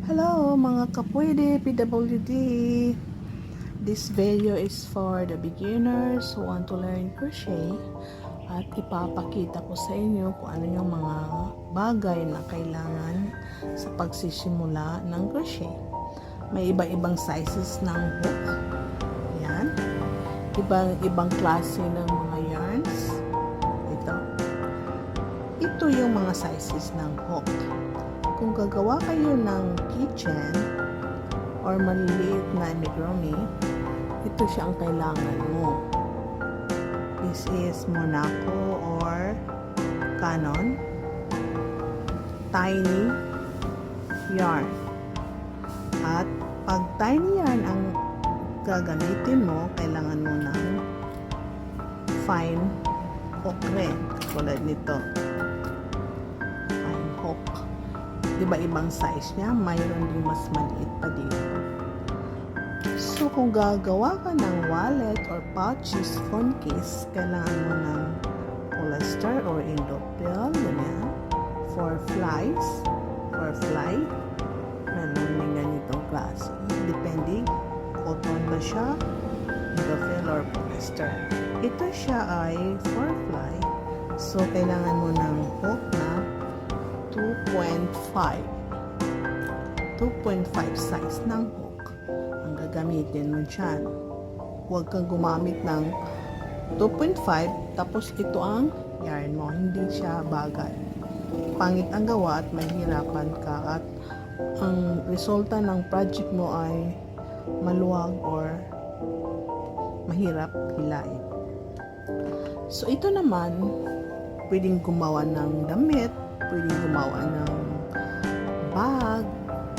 Hello mga kapwede PWD. This video is for the beginners who want to learn crochet at ipapakita ko sa inyo kung ano yung mga bagay na kailangan sa pagsisimula ng crochet. May iba-ibang sizes ng hook. Yan. Ibang klase ng mga yarns. Ito yung mga sizes ng hook. Kung gagawa kayo ng kitchen or maliliit na amigurumi, ito siya ang kailangan mo. This is Monaco or Canon tiny yarn. At pag tiny yarn ang gagamitin mo, kailangan mo ng fine hook rin, tulad nito. Fine hook. Diba ibang size niya, mayroon din mas maliit pa dito. So kung gagawa ka ng wallet or pouches, phone case, kailangan mo ng polyester or indopil, ganyan. For fly, meron din ganitong klase. Depende, cotton ba siya, indopil or polyester. Ito siya ay for fly, so kailangan mo ng hook na 2.5 size ng hook ang gagamitin mo dyan. Huwag kang gumamit ng 2.5 tapos ito ang yarn mo, hindi siya bagay. Pangit ang gawa at mahirapan ka at ang resulta ng project mo ay maluwag or mahirap hilain. So ito naman, pwedeng gumawa ng damit, pwedeng gumawa ng bag,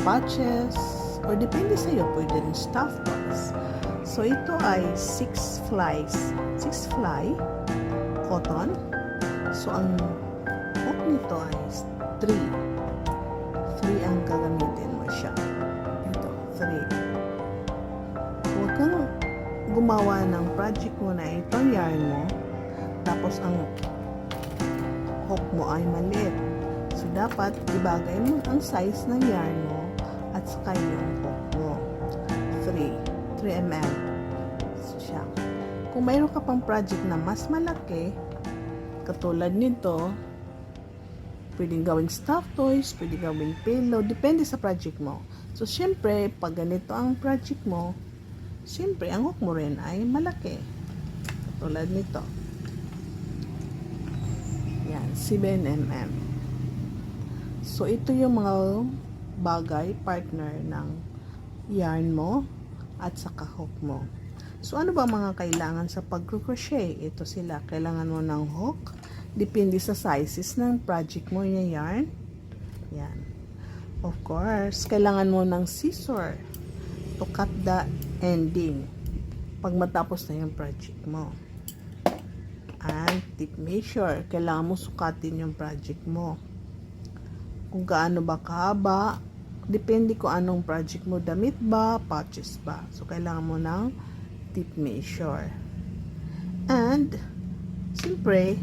pouches, or depende sa'yo, pwede rin stuffed toys. So, ito ay 6 fly cotton. So, ang hook nito ay 3 ang gagamitin mo siya. Ito, 3. Huwag kang gumawa ng project mo na itong yarn mo, tapos ang hook mo ay maliit. So, dapat ibagay mo ang size ng yarn mo at saka yung hook mo. 3 mm. So, siya. Kung mayroon ka pang project na mas malaki, katulad nito, pwedeng gawing stuffed toys, pwedeng gawing pillow, depende sa project mo. So, syempre, pag ganito ang project mo, syempre, ang hook mo rin ay malaki. Katulad nito. Yan, 7 mm. So, ito yung mga bagay, partner ng yarn mo at saka hook mo. So, ano ba mga kailangan sa pag-crochet? Ito sila. Kailangan mo ng hook. Depende sa sizes ng project mo yung yarn. Yan. Of course, kailangan mo ng scissor to cut the ending pag matapos na yung project mo. And tip measure. Kailangan mo sukatin yung project mo. Kung gaano ba kahaba, depende kung anong project mo, damit ba, pouches ba. So, kailangan mo ng tip measure. And, siyempre,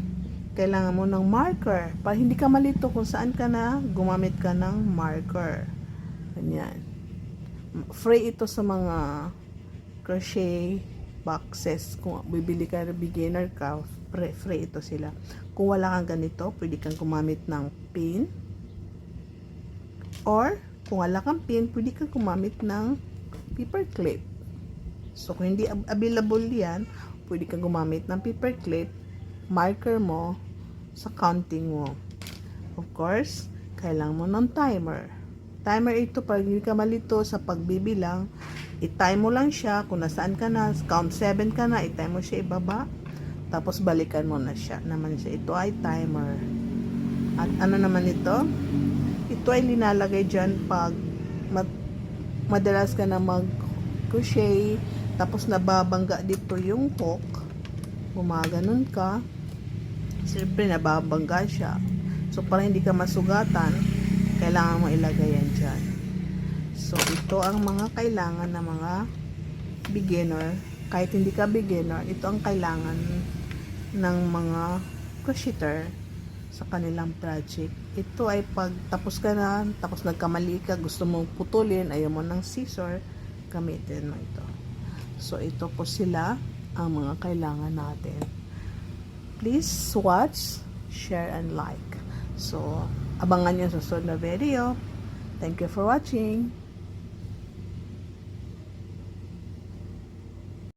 kailangan mo ng marker. Para hindi ka malito kung saan ka na, gumamit ka ng marker. Ganyan. Free ito sa mga crochet boxes. Kung bibili ka na beginner ka, free ito sila. Kung wala kang ganito, pwede kang gumamit ng pin. Or, kung wala kang pin, pwede kang gumamit ng paper clip. So, kung hindi available yan, pwede kang gumamit ng paper clip, marker mo sa counting mo. Of course, kailangan mo ng timer. Timer ito, pag hindi ka malito sa pagbibilang, i-time mo lang siya. Kung nasaan ka na, count 7 ka na, i-time mo siya ibaba. Tapos, balikan mo na siya. Naman siya. Ito ay timer. At ano naman ito? Ito ay linalagay dyan pag madalas ka na mag-crochet, tapos nababangga dito yung hook, gumaganon ka, siyempre nababangga siya. So, para hindi ka masugatan, kailangan mo ilagay yan dyan. So, ito ang mga kailangan ng mga beginner. Kahit hindi ka beginner, ito ang kailangan ng mga crocheter sa kanilang project. Ito ay pag tapos ka na, tapos nagkamali ka, gusto mong putulin, ayaw mo ng scissor, gamitin mo ito. So, ito po sila ang mga kailangan natin. Please watch, share, and like. So, abangan nyo sa susunod na video. Thank you for watching.